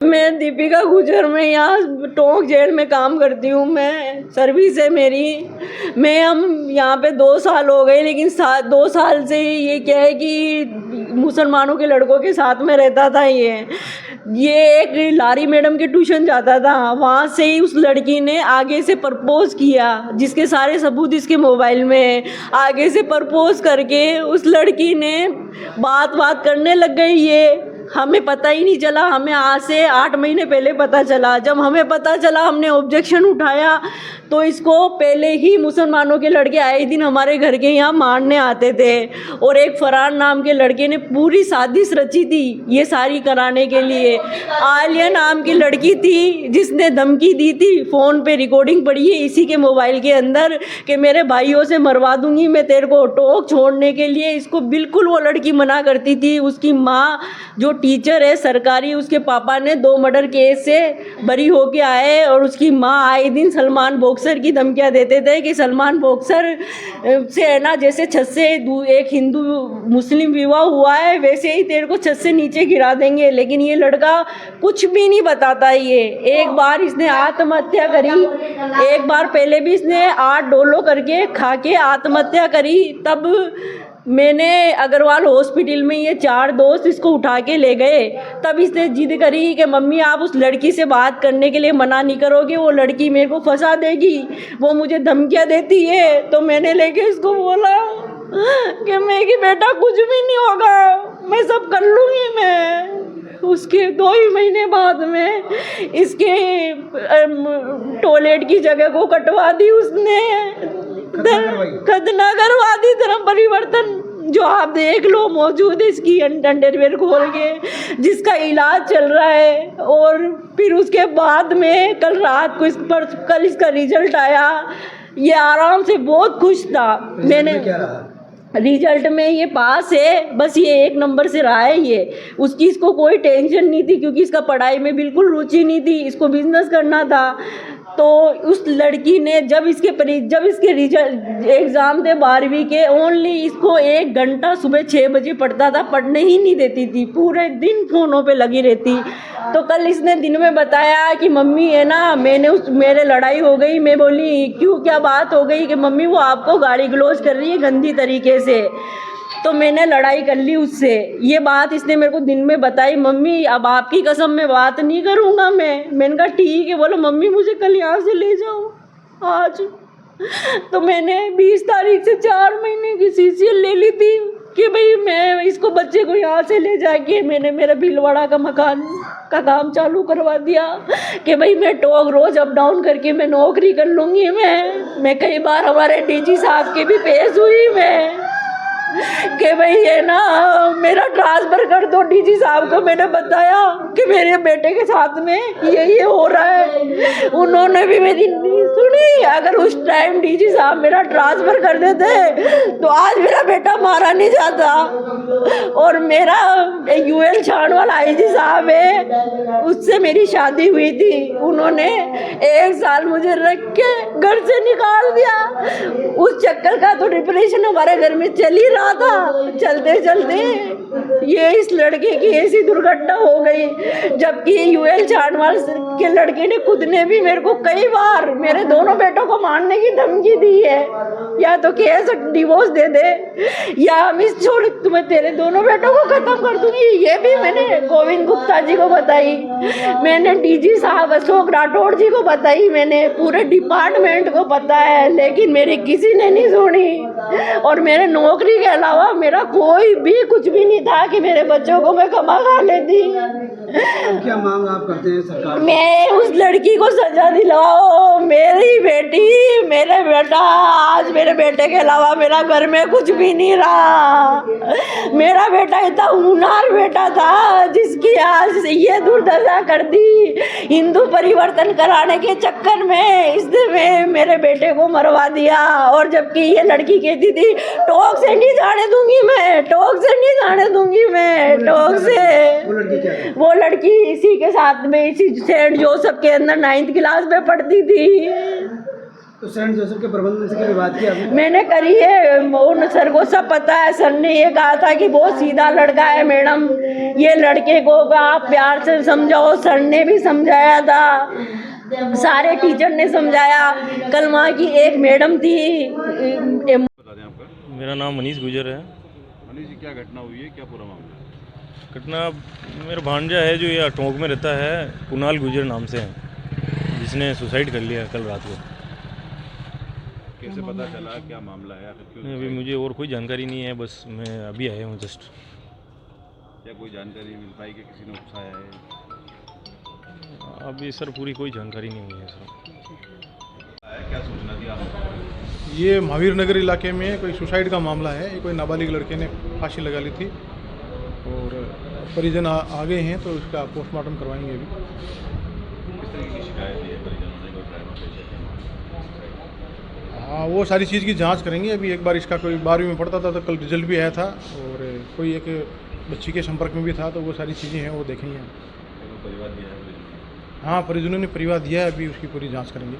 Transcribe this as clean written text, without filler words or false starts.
मैं दीपिका गुजर में यहाँ टोंक जेल में काम करती हूँ। मैं सर्विस है मेरी। हम यहाँ पे 2 साल हो गए, लेकिन 2 साल से ये क्या है कि मुसलमानों के लड़कों के साथ में रहता था। ये एक लारी मैडम के ट्यूशन जाता था, वहाँ से ही उस लड़की ने आगे से प्रपोज किया, जिसके सारे सबूत इसके मोबाइल में है। आगे से प्रपोज करके उस लड़की ने बात करने लग गई। ये हमें पता ही नहीं चला। हमें आज से 8 महीने पहले पता चला। जब हमें पता चला हमने ऑब्जेक्शन उठाया, तो इसको पहले ही मुसलमानों के लड़के आए दिन हमारे घर के यहाँ मारने आते थे, और एक फरहान नाम के लड़के ने पूरी साजिश रची थी ये सारी कराने के लिए। आलिया नाम की लड़की थी जिसने धमकी दी थी, फ़ोन पे रिकॉर्डिंग पड़ी है इसी के मोबाइल के अंदर, कि मेरे भाइयों से मरवा दूंगी मैं तेरे को। टोक छोड़ने के लिए इसको बिल्कुल वो लड़की मना करती थी। उसकी माँ जो टीचर है सरकारी, उसके पापा ने 2 मर्डर केस से बरी होके आए, और उसकी माँ आए दिन सलमान बॉक्सर की धमकियाँ देते थे कि सलमान बॉक्सर से है ना, जैसे छत से एक हिंदू मुस्लिम विवाह हुआ है वैसे ही तेरे को छत से नीचे गिरा देंगे। लेकिन ये लड़का कुछ भी नहीं बताता। ये एक बार इसने आत्महत्या करी, एक बार पहले भी इसने 8 डोलो करके खा के आत्महत्या करी। तब मैंने अग्रवाल हॉस्पिटल में ये 4 दोस्त इसको उठा के ले गए। तब इसने जिद करी कि मम्मी आप उस लड़की से बात करने के लिए मना नहीं करोगे, वो लड़की मेरे को फंसा देगी, वो मुझे धमकियाँ देती है। तो मैंने लेके इसको बोला कि मैं कि बेटा कुछ भी नहीं होगा, मैं सब कर लूँगी। मैं उसके 2 ही महीने बाद में इसके टॉयलेट की जगह को कटवा दी उसने, खतना करवा दी, धर्म परिवर्तन जो आप देख लो मौजूद है इसकी अंडरवेयर खोल के, जिसका इलाज चल रहा है। और फिर उसके बाद में कल रात को कल इसका रिजल्ट आया। ये आराम से बहुत खुश था। मैंने रिजल्ट में ये पास है, बस ये 1 नंबर से रहा है। ये उसकी इसको कोई टेंशन नहीं थी, क्योंकि इसका पढ़ाई में बिल्कुल रुचि नहीं थी, इसको बिजनेस करना था। तो उस लड़की ने जब इसके रिजल्ट एग्ज़ाम थे 12वीं के, ओनली इसको 1 घंटा सुबह 6 बजे पढ़ता था, पढ़ने ही नहीं देती थी, पूरे दिन फ़ोनों पे लगी रहती। तो कल इसने दिन में बताया कि मम्मी है ना, मेरे लड़ाई हो गई। मैं बोली क्यों, क्या बात हो गई? कि मम्मी वो आपको गाली गलौज कर रही है गंदी तरीके से। तो मैंने लड़ाई कर ली उससे। ये बात इसने मेरे को दिन में बताई, मम्मी अब आपकी कसम में बात नहीं करूँगा मैंने कहा ठीक है। बोलो मम्मी मुझे कल यहाँ से ले जाओ आज। तो मैंने 20 तारीख से 4 महीने की CCL ले ली थी कि भाई मैं इसको बच्चे को यहाँ से ले जाके मैंने मेरा भीलवाड़ा का मकान का काम चालू करवा दिया कि भाई मैं टोक रोज अप डाउन करके मैं नौकरी कर लूँगी। मैं कई बार हमारे DG साहब के भी पेश हुई मैं कि भाई है ना मेरा ट्रांसफ़र कर दो। DG साहब को मैंने बताया कि मेरे बेटे के साथ में ये हो रहा है। उन्होंने भी मेरी नहीं सुनी। अगर उस टाइम DG साहब मेरा ट्रांसफ़र कर देते तो आज मेरा बेटा मारा नहीं जाता। और मेरा UL छाणवाल IG साहब है, उससे मेरी शादी हुई थी। उन्होंने 1 साल मुझे रख के घर से निकाल दिया। उस चक्कर का तो डिप्रेशन हमारे घर में चल ही रहा था। चलते चलते ये इस लड़के की ऐसी दुर्घटना हो गई, जबकि UL छाणवाल के लड़के ने खुद ने भी मेरे को कई बार मेरे दोनों बेटों को मारने की धमकी दी है, या तो केस डिवोर्स दे दे या हम इस छोड़ तुम्हें तेरे दोनों बेटों को खत्म कर दूंगी। ये भी मैंने गोविंद गुप्ता जी को बताई, मैंने DG साहब अशोक राठौड़ जी को बताई, मैंने पूरे डिपार्टमेंट को पता है, लेकिन मेरी किसी ने नहीं सुनी। और मेरे नौकरी के अलावा मेरा कोई भी कुछ भी नहीं था कि मेरे बच्चों को मैं कमा खा लेती। क्या मांग आप करते हैं सरकार? मैं उस लड़की को सजा दिलाओ। मेरी बेटी, मेरे बेटा, आज मेरे बेटे के अलावा मेरा घर में कुछ भी नहीं रहा। मेरा बेटा इतना होनहार बेटा था जिसकी आज ये दुर्दशा कर दी। हिंदू परिवर्तन कराने के चक्कर में इसने मेरे बेटे को मरवा दिया। और जबकि ये लड़की कहती थी टोक से नहीं जाने दूंगी मैं, टोक से नहीं जाने दूंगी मैं, टोक से। वो लड़की इसी के साथ में, इसी सेंट जोसेफ के अंदर 9th क्लास में पढ़ती थी। तो सेंट जोसेफ के प्रबंधन से कभी बात की आपने? मैंने करी है, उन सर को सब पता है। सर ने ये कहा था कि बहुत सीधा लड़का है मैडम, ये लड़के को आप प्यार से समझाओ। सर ने भी समझाया था, सारे टीचर ने समझाया। कल वहाँ की एक मैडम थी, बता दें आपका। मेरा नाम मनीष गुजर है। मनीष जी, क्या घटना हुई है, क्या पूरा मामला है? घटना, मेरा भांजा है जो ये टोंक में रहता है, कुणाल गुजर नाम से है, जिसने सुसाइड कर लिया कल रात को। कैसे पता चला, क्या मामला है, आखिर क्यों? अभी मुझे और कोई जानकारी नहीं है, बस मैं अभी आया हूँ जस्ट। क्या कोई जानकारी मिल पाई कि किसी ने उकसाया है? अभी सर पूरी कोई जानकारी नहीं हुई है सर। क्या सूचना दी आपको? ये महावीर नगर इलाके में कोई सुसाइड का मामला है। ये कोई नाबालिग लड़के ने फांसी लगा ली थी और परिजन आ गए हैं, तो इसका पोस्टमार्टम करवाएंगे अभी। किस तरह की शिकायत दी है परिजनों ने? कोई प्राइवेट पेशेंट है? हाँ, वो सारी चीज़ की जांच करेंगे। अभी एक बार इसका कोई 12वीं में पढ़ता था, तो कल रिजल्ट भी आया था, और कोई एक बच्ची के संपर्क में भी था, तो वो सारी चीज़ें हैं, वो देखेंगे। परिवार दिया है परिजनों ने? हाँ, परिजनों ने परिवार दिया है, अभी उसकी पूरी जाँच करेंगे।